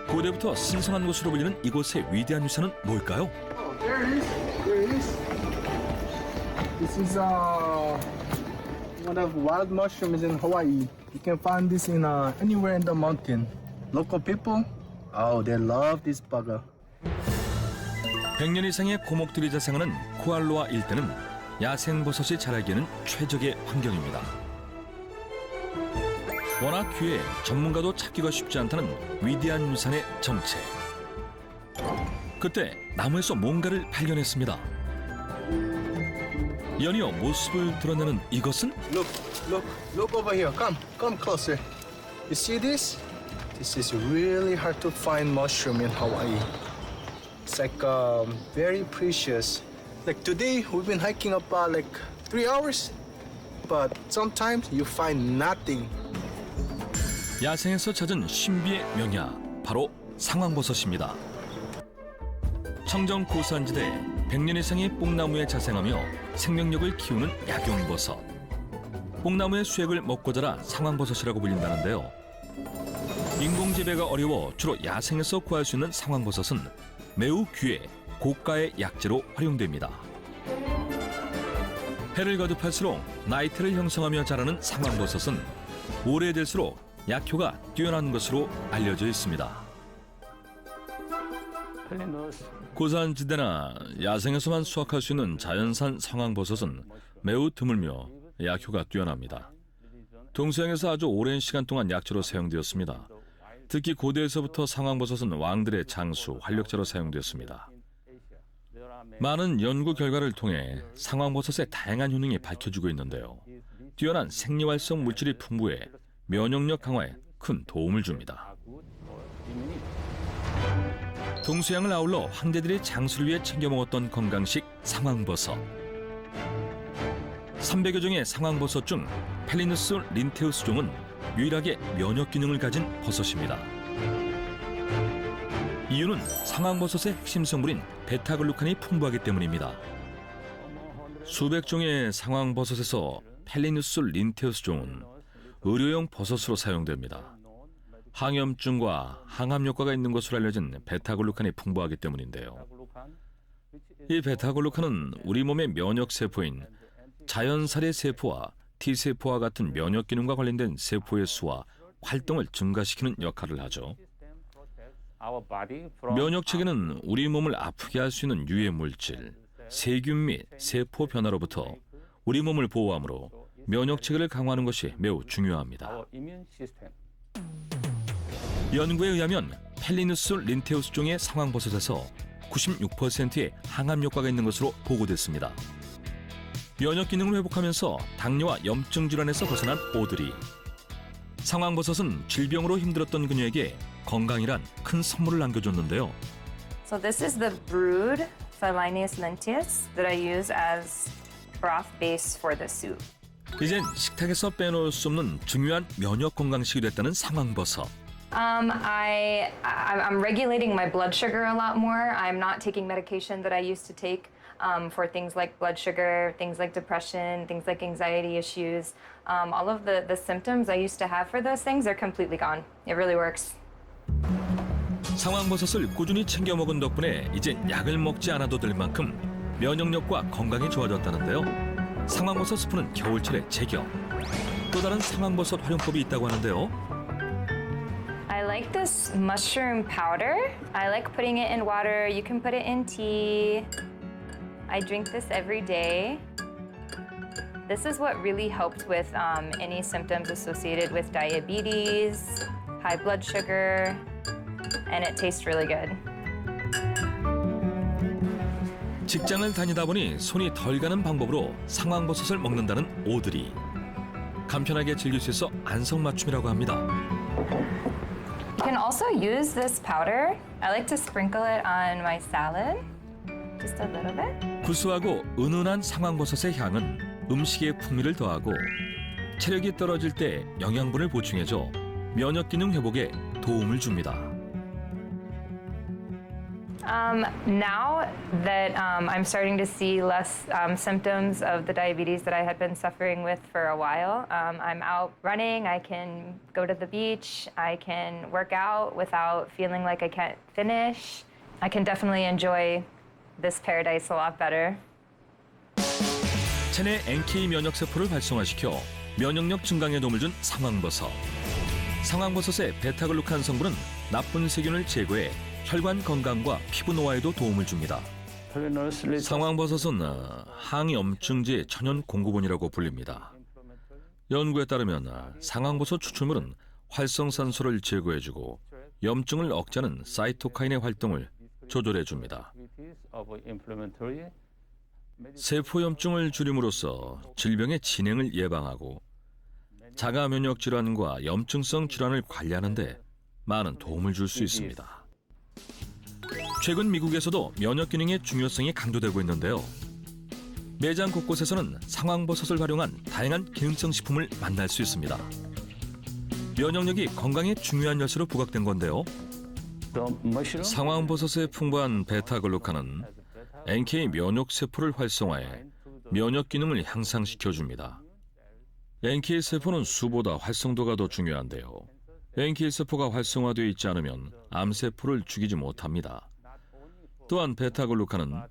고대부터 신성한 곳으로 불리는 이곳의 위대한 유산은 뭘까요? There it is. There it is. This is one of wild mushrooms in Hawaii. You can find this in anywhere in the mountain. Local people, oh, they love this bugger. 100년 이상의 고목들이 자생하는 쿠알로아 일대는 야생버섯이 자라기에는 최적의 환경입니다. 워낙 귀해 전문가도 찾기가 쉽지 않다는 위대한 유산의 정체. 그때 나무에서 뭔가를 발견했습니다. 연이어 모습을 드러내는 이것은? Look over here. Come closer. You see this? This is really hard to find mushroom in Hawaii. It's like very precious. Like today, we've been hiking up like 3 hours, but sometimes you find nothing. 야생에서 찾은 신비의 명야, 바로 상황버섯입니다. 청정 고산지대 100년 이상의 뽕나무에 자생하며 생명력을 키우는 약용버섯. 뽕나무의 수액을 먹고 자라 상황버섯이라고 불린다는데요. 인공재배가 어려워 주로 야생에서 구할 수 있는 상황버섯은 매우 귀해 고가의 약재로 활용됩니다. 해를 거듭할수록 나이트를 형성하며 자라는 상황버섯은 오래될수록 약효가 뛰어난 것으로 알려져 있습니다. 고산지대나 야생에서만 수확할 수 있는 자연산 상황버섯은 매우 드물며 약효가 뛰어납니다. 동서양에서 아주 오랜 시간 동안 약재로 사용되었습니다. 특히 고대에서부터 상황버섯은 왕들의 장수, 활력제로 사용되었습니다. 많은 연구 결과를 통해 상황버섯의 다양한 효능이 밝혀지고 있는데요. 뛰어난 생리활성 물질이 풍부해 면역력 강화에 큰 도움을 줍니다. 동서양을 아울러 황제들이 장수를 위해 챙겨 먹었던 건강식 상황버섯. 300여 종의 상황버섯 중 펠리누스 린테우스 종은 유일하게 면역 기능을 가진 버섯입니다. 이유는 상황버섯의 핵심 성분인 베타글루칸이 풍부하기 때문입니다. 수백 종의 상황버섯에서 펠리누스 린테우스 종은 의료용 버섯으로 사용됩니다. 항염증과 항암 효과가 있는 것으로 알려진 베타글루칸이 풍부하기 때문인데요. 이 베타글루칸은 우리 몸의 면역 세포인 자연살의 세포와 T세포와 같은 면역 기능과 관련된 세포의 수와 활동을 증가시키는 역할을 하죠. 면역 체계는 우리 몸을 아프게 할 수 있는 유해 물질, 세균 및 세포 변화로부터 우리 몸을 보호하므로 면역 체계를 강화하는 것이 매우 중요합니다. 연구에 의하면 펠리누스 린테우스 종의 상황버섯에서 96%의 항암 효과가 있는 것으로 보고됐습니다. 면역 기능을 회복하면서 당뇨와 염증 질환에서 벗어난 오드리. 상황버섯은 질병으로 힘들었던 그녀에게 건강이란 큰 선물을 안겨줬는데요. So this is the brewed Phalaenus lentius that I use as broth base for the soup. 이젠 식탁에서 빼놓을 수 없는 중요한 면역 건강식이 됐다는 상황버섯. I'm regulating my blood sugar a lot more. I'm not taking medication that I used to take for things like blood sugar, things like depression, things like anxiety issues. All of the symptoms I used to have for those things are completely gone. It really works. 상황버섯을 꾸준히 챙겨 먹은 덕분에 이젠 약을 먹지 않아도 될 만큼 면역력과 건강이 좋아졌다는데요. 상황버섯 스프는 겨울철에 제격. 또 다른 상황버섯 활용법이 있다고 하는데요. I like this mushroom powder. I like putting it in water. You can put it in tea. I drink this every day. This is what really helped with any symptoms associated with diabetes, high blood sugar, and it tastes really good. 직장을 다니다 보니 손이 덜 가는 방법으로 상황버섯을 먹는다는 오드리. 간편하게 즐길 수 있어 안성맞춤이라고 합니다. You can also use this powder. I like to sprinkle it on my salad, just a little bit. 구수하고 은은한 상황버섯의 향은 음식의 풍미를 더하고 체력이 떨어질 때 영양분을 보충해줘 면역 기능 회복에 도움을 줍니다. Now that I'm starting to see less symptoms of the diabetes that I had been suffering with for a while, I'm out running, I can go to the beach, I can work out without feeling like I can't finish. I can definitely enjoy this paradise a lot better. 체내 NK 면역 세포를 활성화시켜 면역력 증강에 도움을 준 상황버섯. 상황버섯의 베타글루칸 성분은 나쁜 세균을 제거해 혈관 건강과 피부 노화에도 도움을 줍니다. 상황버섯은 항염증제 천연 공급원이라고 불립니다. 연구에 따르면 상황버섯 추출물은 활성산소를 제거해주고 염증을 억제하는 사이토카인의 활동을 조절해줍니다. 세포염증을 줄임으로써 질병의 진행을 예방하고 자가 면역 질환과 염증성 질환을 관리하는 데 많은 도움을 줄 수 있습니다. 최근 미국에서도 면역 기능의 중요성이 강조되고 있는데요. 매장 곳곳에서는 상황버섯을 활용한 다양한 기능성 식품을 만날 수 있습니다. 면역력이 건강에 중요한 열쇠로 부각된 건데요. 상황버섯의 풍부한 베타글루칸은 NK 면역 세포를 활성화해 면역 기능을 향상시켜줍니다. NK 세포는 수보다 활성도가 더 중요한데요. NK 세포가 활성화되어 있지 않으면 암 세포를 죽이지 못합니다. 또한 베타글루칸은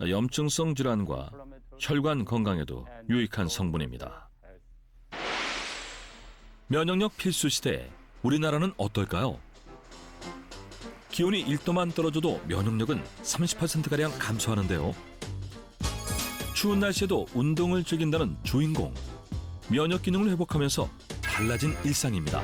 염증성 질환과 혈관 건강에도 유익한 성분입니다. 면역력 필수 시대, 우리나라는 어떨까요? 기온이 1도만 떨어져도 면역력은 30%가량 감소하는데요. 추운 날씨에도 운동을 즐긴다는 주인공. 면역 기능을 회복하면서 달라진 일상입니다.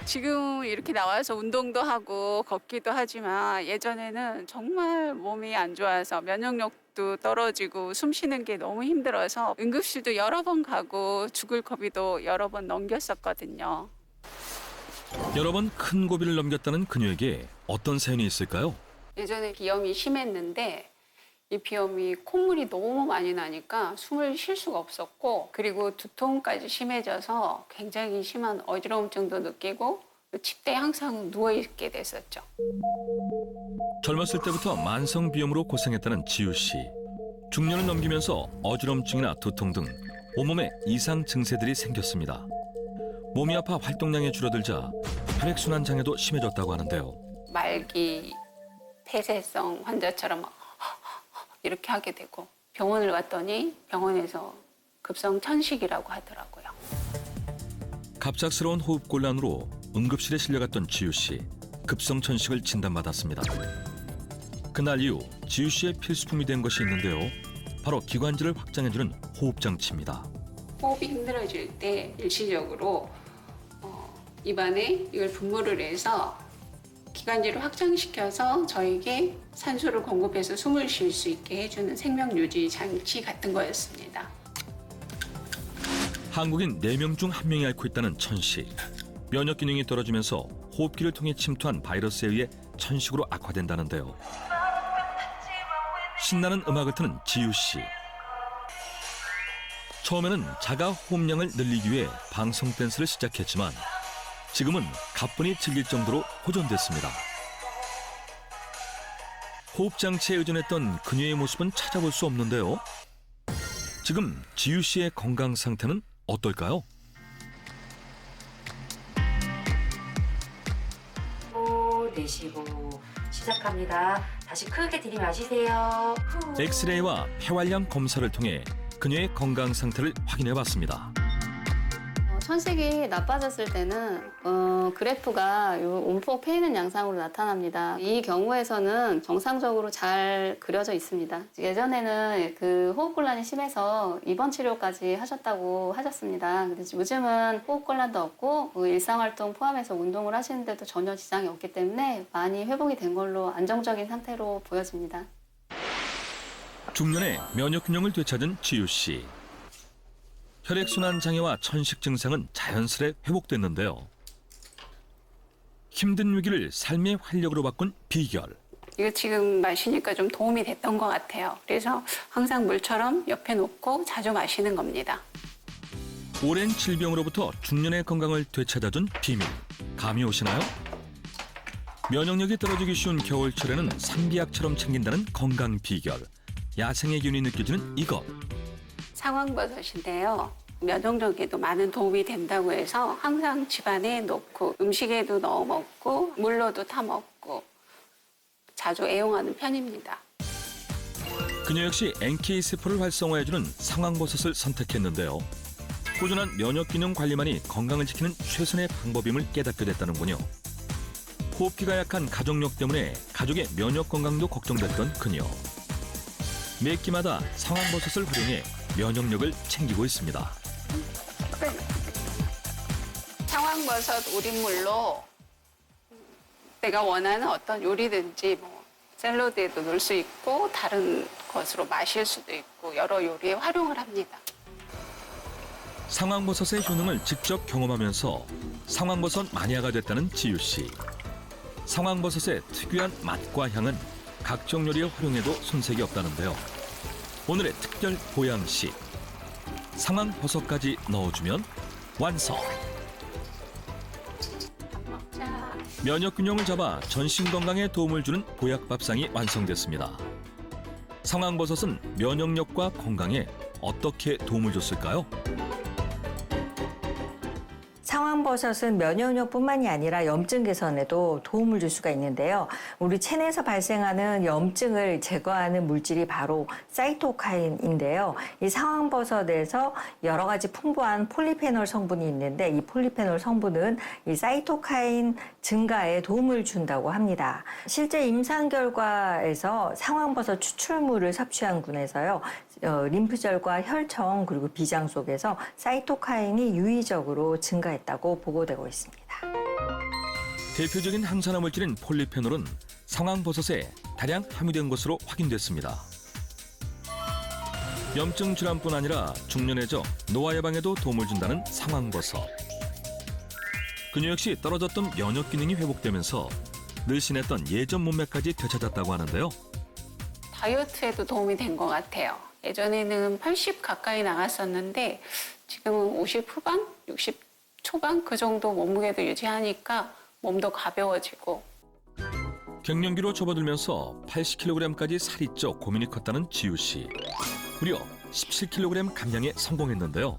지금 이렇게 나와서 운동도 하고 걷기도 하지만 예전에는 정말 몸이 안 좋아서 면역력도 떨어지고 숨 쉬는 게 너무 힘들어서 응급실도 여러 번 가고 죽을 고비도 여러 번 넘겼었거든요. 여러 번 큰 고비를 넘겼다는 그녀에게 어떤 사연이 있을까요? 예전에 비염이 심했는데 이 비염이 콧물이 너무 많이 나니까 숨을 쉴 수가 없었고 그리고 두통까지 심해져서 굉장히 심한 어지러움증도 느끼고 침대에 항상 누워있게 됐었죠. 젊었을 때부터 만성 비염으로 고생했다는 지우 씨. 중년을 넘기면서 어지럼증이나 두통 등 온몸에 이상 증세들이 생겼습니다. 몸이 아파 활동량이 줄어들자 혈액순환 장애도 심해졌다고 하는데요. 말기 폐쇄성 환자처럼 이렇게 하게 되고 병원을 갔더니 병원에서 급성 천식이라고 하더라고요. 갑작스러운 호흡곤란으로 응급실에 실려갔던 지우 씨. 급성 천식을 진단받았습니다. 그날 이후 지우 씨의 필수품이 된 것이 있는데요. 바로 기관지를 확장해주는 호흡장치입니다. 호흡이 힘들어질 때 일시적으로 입안에 이걸 분무를 해서 기관지를 확장시켜서 저에게 산소를 공급해서 숨을 쉴 수 있게 해주는 생명유지 장치 같은 거였습니다. 한국인 4명 중 1명이 앓고 있다는 천식. 면역 기능이 떨어지면서 호흡기를 통해 침투한 바이러스에 의해 천식으로 악화된다는데요. 신나는 음악을 트는 지우 씨. 처음에는 자가 호흡량을 늘리기 위해 방송 댄스를 시작했지만 지금은 가뿐히 즐길 정도로 호전됐습니다. 호흡장치에 의존했던 그녀의 모습은 찾아볼 수 없는데요. 지금 지우 씨의 건강 상태는 어떨까요? 내쉬고 시작합니다. 다시 크게 들이마시세요. 엑스레이와 폐활량 검사를 통해 그녀의 건강 상태를 확인해봤습니다. 천식이 나빠졌을 때는 그래프가 움푹 패이는 양상으로 나타납니다. 이 경우에서는 정상적으로 잘 그려져 있습니다. 예전에는 그 호흡곤란이 심해서 입원 치료까지 하셨다고 하셨습니다. 근데 요즘은 호흡곤란도 없고 일상활동 포함해서 운동을 하시는데도 전혀 지장이 없기 때문에 많이 회복이 된 걸로 안정적인 상태로 보여집니다. 중년에 면역균형을 되찾은 지우 씨. 혈액순환 장애와 천식 증상은 자연스레 회복됐는데요. 힘든 위기를 삶의 활력으로 바꾼 비결. 이거 지금 마시니까 좀 도움이 됐던 것 같아요. 그래서 항상 물처럼 옆에 놓고 자주 마시는 겁니다. 오랜 질병으로부터 중년의 건강을 되찾아준 비밀. 감이 오시나요? 면역력이 떨어지기 쉬운 겨울철에는 산비약처럼 챙긴다는 건강 비결. 야생의 기운이 느껴지는 이것. 상황버섯인데요. 면역력에도 많은 도움이 된다고 해서 항상 집안에 놓고 음식에도 넣어 먹고 물로도 타 먹고 자주 애용하는 편입니다. 그녀 역시 NK세포를 활성화해주는 상황버섯을 선택했는데요. 꾸준한 면역기능 관리만이 건강을 지키는 최선의 방법임을 깨닫게 됐다는군요. 호흡기가 약한 가족력 때문에 가족의 면역 건강도 걱정됐던 그녀. 매 끼마다 상황버섯을 활용해 면역력을 챙기고 있습니다. 상황버섯 우린물로 내가 원하는 어떤 요리든지 뭐 샐러드에도 넣을 수 있고 다른 것으로 마실 수도 있고 여러 요리에 활용을 합니다. 상황버섯의 효능을 직접 경험하면서 상황버섯 마니아가 됐다는 지유 씨. 상황버섯의 특유한 맛과 향은 각종 요리에 활용해도 손색이 없다는데요. 오늘의 특별 보양식. 상황버섯까지 넣어주면 완성. 면역균형을 잡아 전신 건강에 도움을 주는 보약밥상이 완성됐습니다. 상황버섯은 면역력과 건강에 어떻게 도움을 줬을까요? 상황버섯은 면역력뿐만이 아니라 염증 개선에도 도움을 줄 수가 있는데요. 우리 체내에서 발생하는 염증을 제거하는 물질이 바로 사이토카인인데요. 이 상황버섯에서 여러 가지 풍부한 폴리페놀 성분이 있는데 이 폴리페놀 성분은 이 사이토카인 증가에 도움을 준다고 합니다. 실제 임상 결과에서 상황버섯 추출물을 섭취한 군에서요. 림프절과 혈청 그리고 비장 속에서 사이토카인이 유의적으로 증가했다고 보고되고 있습니다. 대표적인 항산화 물질인 폴리페놀은 상황버섯에 다량 함유된 것으로 확인됐습니다. 염증 질환뿐 아니라 중년에저 노화 예방에도 도움을 준다는 상황버섯. 그녀 역시 떨어졌던 면역 기능이 회복되면서 늘씬했던 예전 몸매까지 되찾았다고 하는데요. 다이어트에도 도움이 된 것 같아요. 예전에는 80 가까이 나갔었는데 지금은 50 후반, 60 초반 그 정도 몸무게도 유지하니까 몸도 가벼워지고. 갱년기로 접어들면서 80kg까지 살이 쪄 고민이 컸다는 지유 씨. 무려 17kg 감량에 성공했는데요.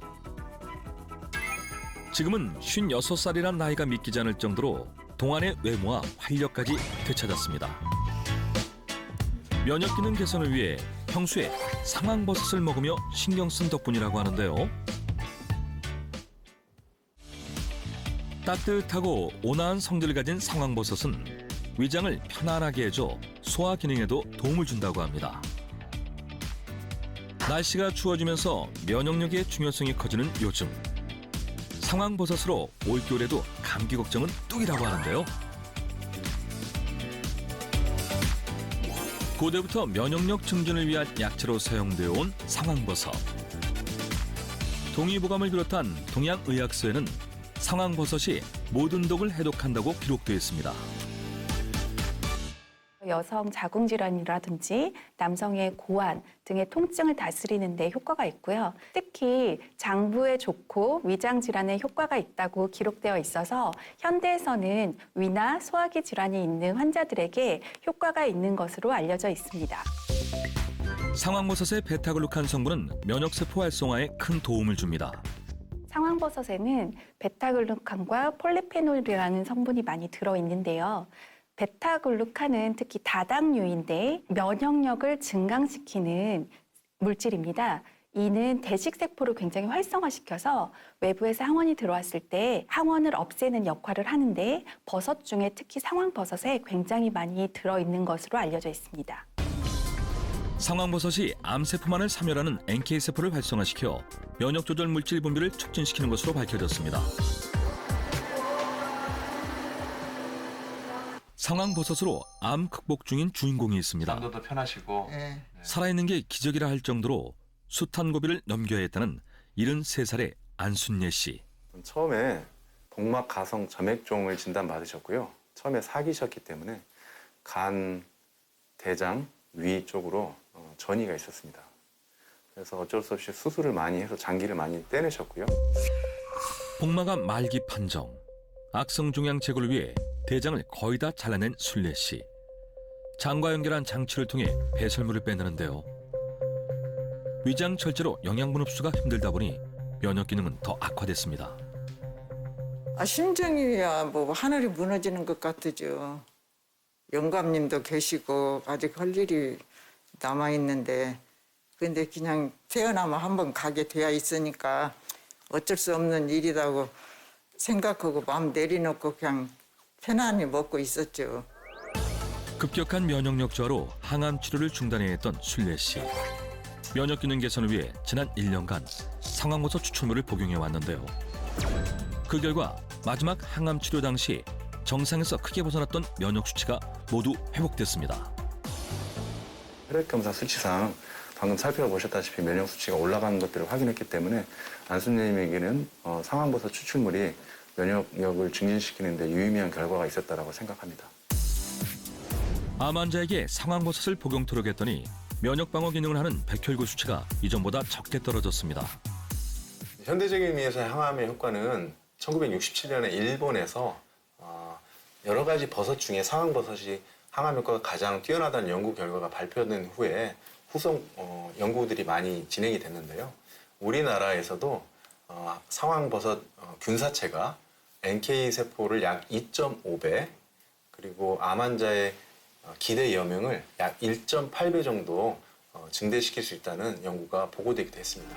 지금은 56살이란 나이가 믿기지 않을 정도로 동안의 외모와 활력까지 되찾았습니다. 면역 기능 개선을 위해 평소에 상황버섯을 먹으며 신경 쓴 덕분이라고 하는데요. 따뜻하고 온화한 성질을 가진 상황버섯은 위장을 편안하게 해줘 소화 기능에도 도움을 준다고 합니다. 날씨가 추워지면서 면역력의 중요성이 커지는 요즘. 상황버섯으로 올겨울에도 감기 걱정은 뚝이라고 하는데요. 고대부터 면역력 증진을 위한 약재로 사용되어 온 상황버섯. 동의보감을 비롯한 동양 의학서에는 상황버섯이 모든 독을 해독한다고 기록되어 있습니다. 여성 자궁질환이라든지 남성의 고환 등의 통증을 다스리는 데 효과가 있고요. 특히 장부에 좋고 위장 질환에 효과가 있다고 기록되어 있어서 현대에서는 위나 소화기 질환이 있는 환자들에게 효과가 있는 것으로 알려져 있습니다. 상황버섯의 베타글루칸 성분은 면역세포 활성화에 큰 도움을 줍니다. 상황버섯에는 베타글루칸과 폴리페놀이라는 성분이 많이 들어있는데요. 베타글루칸은 특히 다당류인데 면역력을 증강시키는 물질입니다. 이는 대식세포를 굉장히 활성화시켜서 외부에서 항원이 들어왔을 때 항원을 없애는 역할을 하는데 버섯 중에 특히 상황버섯에 굉장히 많이 들어있는 것으로 알려져 있습니다. 상황버섯이 암세포만을 사멸하는 NK세포를 활성화시켜 면역조절 물질 분비를 촉진시키는 것으로 밝혀졌습니다. 상황버섯으로 암 극복 중인 주인공이 있습니다. 잠도 더 편하시고. 살아있는 게 기적이라 할 정도로 숱한 고비를 넘겨야 했다는 73살의 안순예 씨. 처음에 복막 가성 점액종을 진단받으셨고요. 처음에 사기셨기 때문에 간, 대장, 위 쪽으로 전이가 있었습니다. 그래서 어쩔 수 없이 수술을 많이 해서 장기를 많이 떼내셨고요. 복막암 말기 판정, 악성 종양 제거를 위해 대장을 거의 다 잘라낸 순례 씨. 장과 연결한 장치를 통해 배설물을 빼내는데요. 위장 철제로 영양분 흡수가 힘들다 보니 면역 기능은 더 악화됐습니다. 심정이야 뭐 하늘이 무너지는 것 같으죠. 영감님도 계시고 아직 할 일이 남아 있는데 근데 그냥 태어나면 한번 가게 되어 있으니까 어쩔 수 없는 일이라고 생각하고 마음 내려놓고 그냥 편안히 먹고 있었죠. 급격한 면역력 저하로 항암 치료를 중단해야 했던 순례 씨. 면역 기능 개선을 위해 지난 1년간 상황버섯 추출물을 복용해 왔는데요. 그 결과 마지막 항암 치료 당시 정상에서 크게 벗어났던 면역 수치가 모두 회복됐습니다. 혈액검사 수치상 방금 살펴보셨다시피 면역 수치가 올라가는 것들을 확인했기 때문에 안수님에게는 상황버섯 추출물이 면역력을 증진시키는 데 유의미한 결과가 있었다고 생각합니다. 암 환자에게 상황버섯을 복용토록 했더니 면역 방어 기능을 하는 백혈구 수치가 이전보다 적게 떨어졌습니다. 현대적인 의미에서의 항암의 효과는 1967년에 일본에서 여러 가지 버섯 중에 상황버섯이 항암 효과가 가장 뛰어나다는 연구 결과가 발표된 후에 후속 연구들이 많이 진행이 됐는데요. 우리나라에서도 상황버섯 균사체가 NK 세포를 약 2.5배 그리고 암 환자의 기대 여명을 약 1.8배 정도 증대시킬 수 있다는 연구가 보고되기도 했습니다.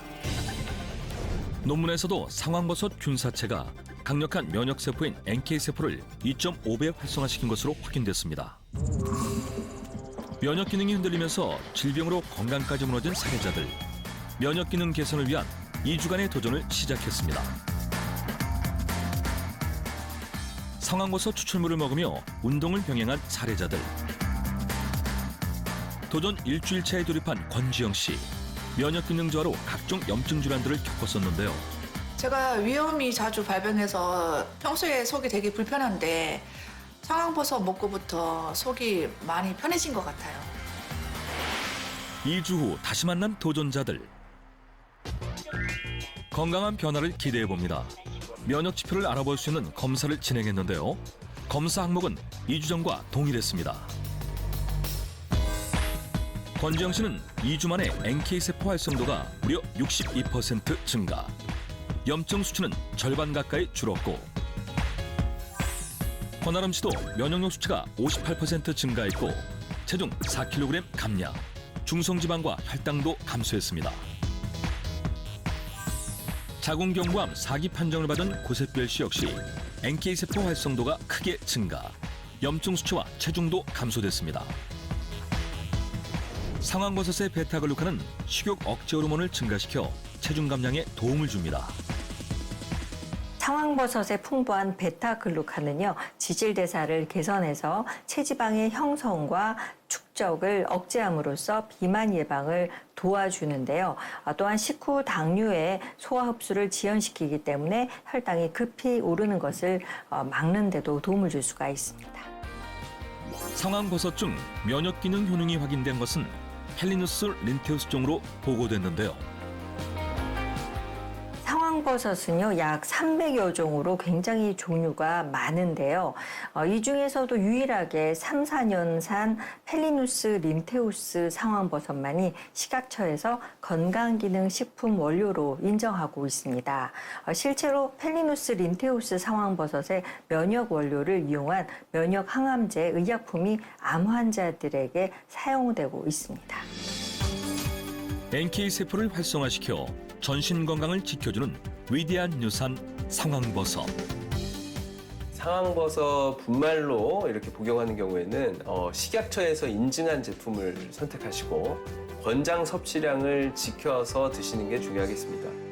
논문에서도 상황버섯 균사체가 강력한 면역세포인 NK세포를 2.5배 활성화시킨 것으로 확인됐습니다. 면역 기능이 흔들리면서 질병으로 건강까지 무너진 사례자들. 면역 기능 개선을 위한 2주간의 도전을 시작했습니다. 상황버섯 추출물을 먹으며 운동을 병행한 사례자들. 도전 일주일차에 돌입한 권지영 씨. 면역 기능 저하로 각종 염증 질환들을 겪었었는데요. 제가 위염이 자주 발병해서 평소에 속이 되게 불편한데 상황버섯 먹고부터 속이 많이 편해진 것 같아요. 2주 후 다시 만난 도전자들. 건강한 변화를 기대해봅니다. 면역 지표를 알아볼 수 있는 검사를 진행했는데요. 검사 항목은 2주 전과 동일했습니다. 권지영 씨는 2주 만에 NK세포 활성도가 무려 62% 증가. 염증 수치는 절반 가까이 줄었고 권아름 씨도 면역력 수치가 58% 증가했고 체중 4kg 감량, 중성지방과 혈당도 감소했습니다. 자궁경부암 4기 판정을 받은 고세별 씨 역시 NK세포 활성도가 크게 증가, 염증 수치와 체중도 감소됐습니다. 상황버섯의 베타글루칸은 식욕 억제 호르몬을 증가시켜 체중 감량에 도움을 줍니다. 상황버섯에 풍부한 베타글루칸은요, 지질대사를 개선해서 체지방의 형성과 축적을 억제함으로써 비만 예방을 도와주는데요. 또한 식후 당류의 소화 흡수를 지연시키기 때문에 혈당이 급히 오르는 것을 막는 데도 도움을 줄 수가 있습니다. 상황버섯 중 면역 기능 효능이 확인된 것은 펠리누스 린테우스종으로 보고됐는데요. 상황버섯은요, 약 300여 종으로 굉장히 종류가 많은데요. 이 중에서도 유일하게 3, 4년산 펠리누스 린테우스 상황버섯만이 식약처에서 건강기능식품 원료로 인정하고 있습니다. 실제로 펠리누스 린테우스 상황버섯의 면역 원료를 이용한 면역 항암제 의약품이 암 환자들에게 사용되고 있습니다. NK세포를 활성화시켜 전신 건강을 지켜주는 위대한 유산 상황버섯. 상황버섯 분말로 이렇게 복용하는 경우에는 식약처에서 인증한 제품을 선택하시고 권장 섭취량을 지켜서 드시는 게 중요하겠습니다.